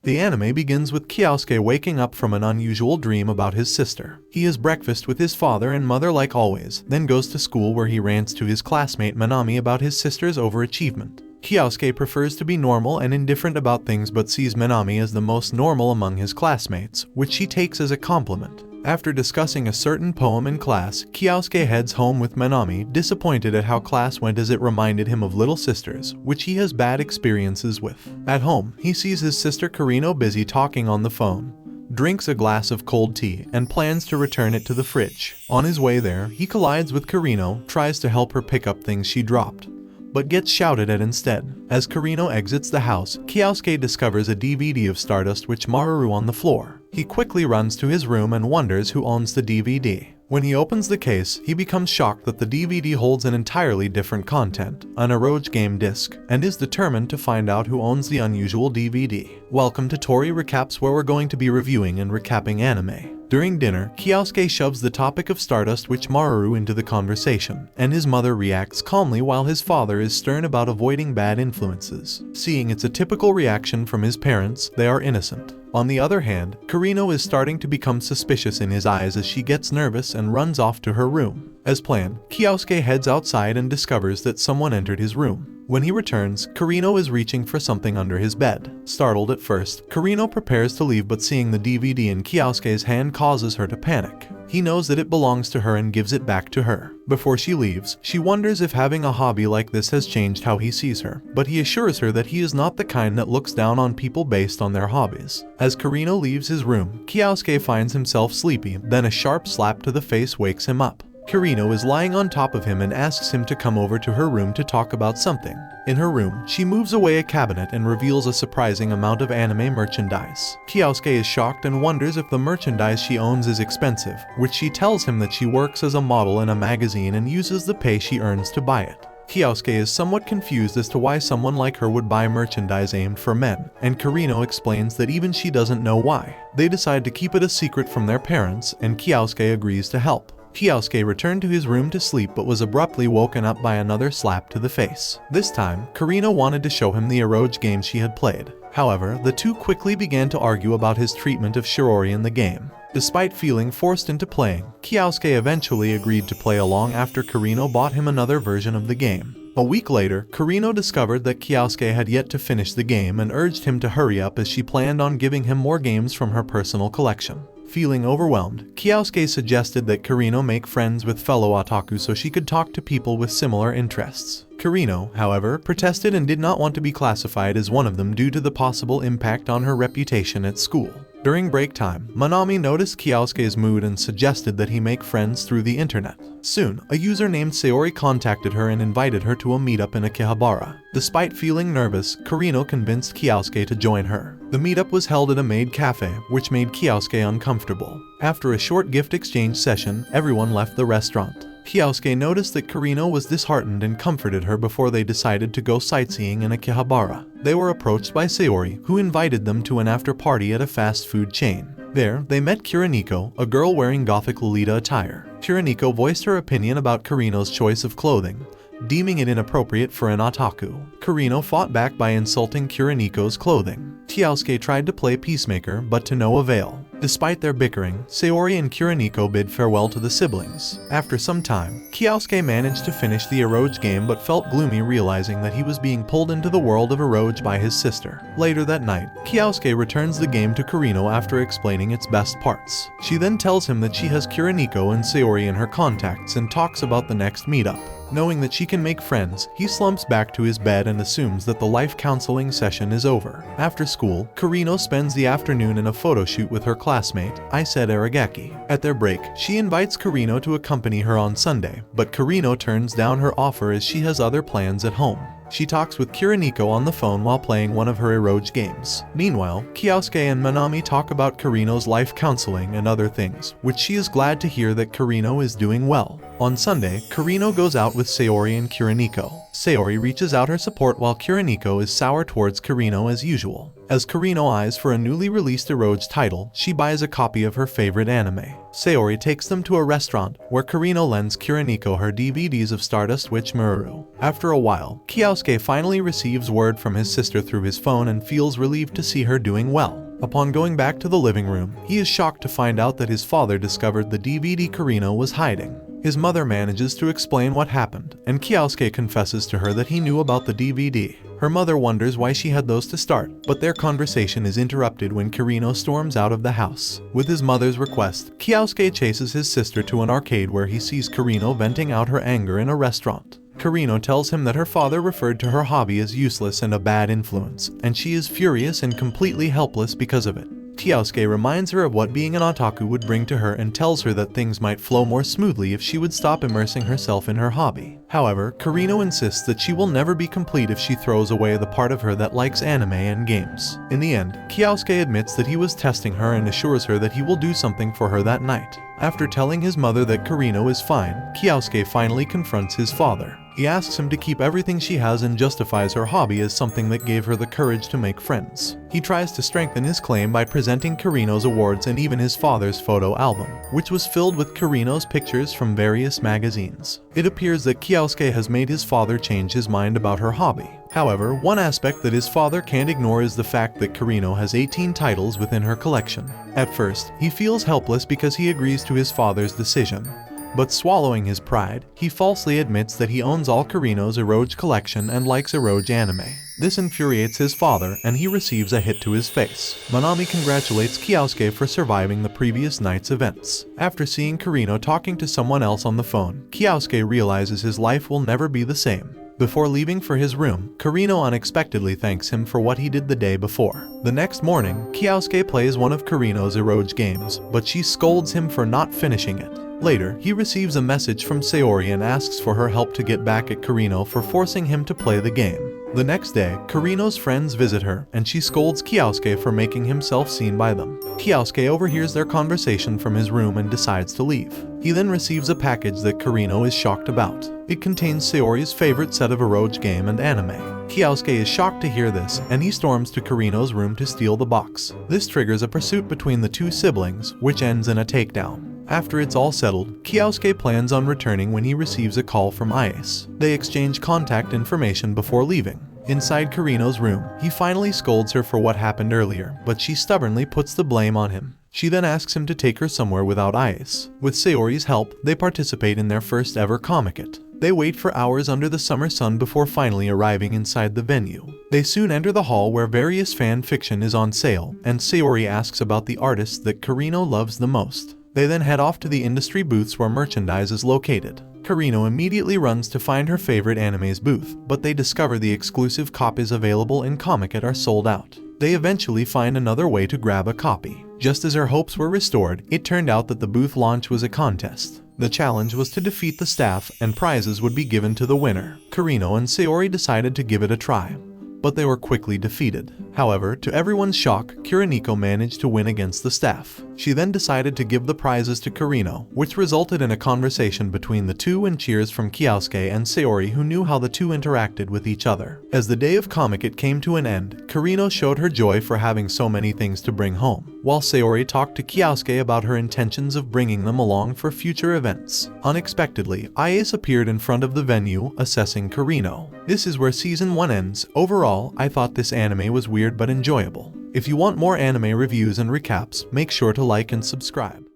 The anime begins with Kyousuke waking up from an unusual dream about his sister. He has breakfast with his father and mother like always, then goes to school where he rants to his classmate Manami about his sister's overachievement. Kyousuke prefers to be normal and indifferent about things but sees Manami as the most normal among his classmates, which she takes as a compliment. After discussing a certain poem in class, Kyousuke heads home with Manami, disappointed at how class went as it reminded him of little sisters, which he has bad experiences with. At home, he sees his sister Kirino busy talking on the phone, drinks a glass of cold tea, and plans to return it to the fridge. On his way there, he collides with Kirino, tries to help her pick up things she dropped, but gets shouted at instead. As Kirino exits the house, Kyousuke discovers a DVD of Stardust which Maru on the floor. He quickly runs to his room and wonders who owns the DVD. When he opens the case, he becomes shocked that the DVD holds an entirely different content, an eroge game disc, and is determined to find out who owns the unusual DVD. Welcome to Tori Recaps, where we're going to be reviewing and recapping anime. During dinner, Kyousuke shoves the topic of Stardust which Maru into the conversation, and his mother reacts calmly while his father is stern about avoiding bad influences. Seeing it's a typical reaction from his parents, they are innocent. On the other hand, Kirino is starting to become suspicious in his eyes as she gets nervous and runs off to her room. As planned, Kyousuke heads outside and discovers that someone entered his room. When he returns, Kirino is reaching for something under his bed. Startled at first, Kirino prepares to leave, but seeing the DVD in Kyousuke's hand causes her to panic. He knows that it belongs to her and gives it back to her. Before she leaves, she wonders if having a hobby like this has changed how he sees her, but he assures her that he is not the kind that looks down on people based on their hobbies. As Kirino leaves his room, Kyousuke finds himself sleepy, then a sharp slap to the face wakes him up. Kirino is lying on top of him and asks him to come over to her room to talk about something. In her room, she moves away a cabinet and reveals a surprising amount of anime merchandise. Kyousuke is shocked and wonders if the merchandise she owns is expensive, which she tells him that she works as a model in a magazine and uses the pay she earns to buy it. Kyousuke is somewhat confused as to why someone like her would buy merchandise aimed for men, and Kirino explains that even she doesn't know why. They decide to keep it a secret from their parents, and Kyousuke agrees to help. Kyousuke returned to his room to sleep but was abruptly woken up by another slap to the face. This time, Kirino wanted to show him the eroge game she had played. However, the two quickly began to argue about his treatment of Shirori in the game. Despite feeling forced into playing, Kyousuke eventually agreed to play along after Kirino bought him another version of the game. A week later, Kirino discovered that Kyousuke had yet to finish the game and urged him to hurry up as she planned on giving him more games from her personal collection. Feeling overwhelmed, Kyousuke suggested that Kirino make friends with fellow otaku so she could talk to people with similar interests. Kirino, however, protested and did not want to be classified as one of them due to the possible impact on her reputation at school. During break time, Manami noticed Kyousuke's mood and suggested that he make friends through the internet. Soon, a user named Saori contacted her and invited her to a meetup in Akihabara. Despite feeling nervous, Kirino convinced Kyousuke to join her. The meetup was held at a maid cafe, which made Kyousuke uncomfortable. After a short gift exchange session, everyone left the restaurant. Kyousuke noticed that Kirino was disheartened and comforted her before they decided to go sightseeing in Akihabara. They were approached by Saori, who invited them to an after-party at a fast food chain. There, they met Kirino, a girl wearing gothic lolita attire. Kirino voiced her opinion about Kirino's choice of clothing, deeming it inappropriate for an otaku. Kirino fought back by insulting Kirino's clothing. Kyousuke tried to play peacemaker, but to no avail. Despite their bickering, Saori and Kirino bid farewell to the siblings. After some time, Kyousuke managed to finish the eroge game but felt gloomy realizing that he was being pulled into the world of eroge by his sister. Later that night, Kyousuke returns the game to Kirino after explaining its best parts. She then tells him that she has Kirino and Saori in her contacts and talks about the next meetup. Knowing that she can make friends, he slumps back to his bed and assumes that the life counseling session is over. After school, Kirino spends the afternoon in a photo shoot with her classmate, Ayase Aragaki. At their break, she invites Kirino to accompany her on Sunday, but Kirino turns down her offer as she has other plans at home. She talks with Kirino on the phone while playing one of her eroge games. Meanwhile, Kyousuke and Manami talk about Kirino's life counseling and other things, which she is glad to hear that Kirino is doing well. On Sunday, Kirino goes out with Saori and Kirino. Saori reaches out her support while Kirino is sour towards Kirino as usual. As Kirino eyes for a newly released eroge title, she buys a copy of her favorite anime. Saori takes them to a restaurant, where Kirino lends Kirino her DVDs of Stardust Witch Mururu. After a while, Kyousuke finally receives word from his sister through his phone and feels relieved to see her doing well. Upon going back to the living room, he is shocked to find out that his father discovered the DVD Kirino was hiding. His mother manages to explain what happened, and Kyousuke confesses to her that he knew about the DVD. Her mother wonders why she had those to start, but their conversation is interrupted when Kirino storms out of the house. With his mother's request, Kyousuke chases his sister to an arcade where he sees Kirino venting out her anger in a restaurant. Kirino tells him that her father referred to her hobby as useless and a bad influence, and she is furious and completely helpless because of it. Kyousuke reminds her of what being an otaku would bring to her and tells her that things might flow more smoothly if she would stop immersing herself in her hobby. However, Kirino insists that she will never be complete if she throws away the part of her that likes anime and games. In the end, Kyousuke admits that he was testing her and assures her that he will do something for her that night. After telling his mother that Kirino is fine, Kyousuke finally confronts his father. He asks him to keep everything she has and justifies her hobby as something that gave her the courage to make friends. He tries to strengthen his claim by presenting Kirino's awards and even his father's photo album, which was filled with Kirino's pictures from various magazines. It appears that Kyousuke has made his father change his mind about her hobby. However, one aspect that his father can't ignore is the fact that Kirino has 18 titles within her collection. At first, he feels helpless because he agrees to his father's decision. But swallowing his pride, he falsely admits that he owns all Kirino's eroge collection and likes eroge anime. This infuriates his father, and he receives a hit to his face. Manami congratulates Kyousuke for surviving the previous night's events. After seeing Kirino talking to someone else on the phone, Kyousuke realizes his life will never be the same. Before leaving for his room, Kirino unexpectedly thanks him for what he did the day before. The next morning, Kyousuke plays one of Kirino's eroge games, but she scolds him for not finishing it. Later, he receives a message from Saori and asks for her help to get back at Kirino for forcing him to play the game. The next day, Kirino's friends visit her, and she scolds Kyousuke for making himself seen by them. Kyousuke overhears their conversation from his room and decides to leave. He then receives a package that Kirino is shocked about. It contains Saori's favorite set of eroge game and anime. Kyousuke is shocked to hear this, and he storms to Kirino's room to steal the box. This triggers a pursuit between the two siblings, which ends in a takedown. After it's all settled, Kyousuke plans on returning when he receives a call from Ayase. They exchange contact information before leaving. Inside Kirino's room, he finally scolds her for what happened earlier, but she stubbornly puts the blame on him. She then asks him to take her somewhere without Ayase. With Saori's help, they participate in their first ever comiket. They wait for hours under the summer sun before finally arriving inside the venue. They soon enter the hall where various fan fiction is on sale, and Saori asks about the artists that Kirino loves the most. They then head off to the industry booths where merchandise is located. Kirino immediately runs to find her favorite anime's booth, but they discover the exclusive copies available in Comiket are sold out. They eventually find another way to grab a copy. Just as her hopes were restored, it turned out that the booth launch was a contest. The challenge was to defeat the staff, and prizes would be given to the winner. Kirino and Saori decided to give it a try, but they were quickly defeated. However, to everyone's shock, Kirino managed to win against the staff. She then decided to give the prizes to Kirino, which resulted in a conversation between the two and cheers from Kyousuke and Saori, who knew how the two interacted with each other. As the day of Comiket came to an end, Kirino showed her joy for having so many things to bring home, while Saori talked to Kyousuke about her intentions of bringing them along for future events. Unexpectedly, Ayase appeared in front of the venue, assessing Kirino. This is where Season 1 ends. Overall, I thought this anime was weird but enjoyable. If you want more anime reviews and recaps, make sure to like and subscribe.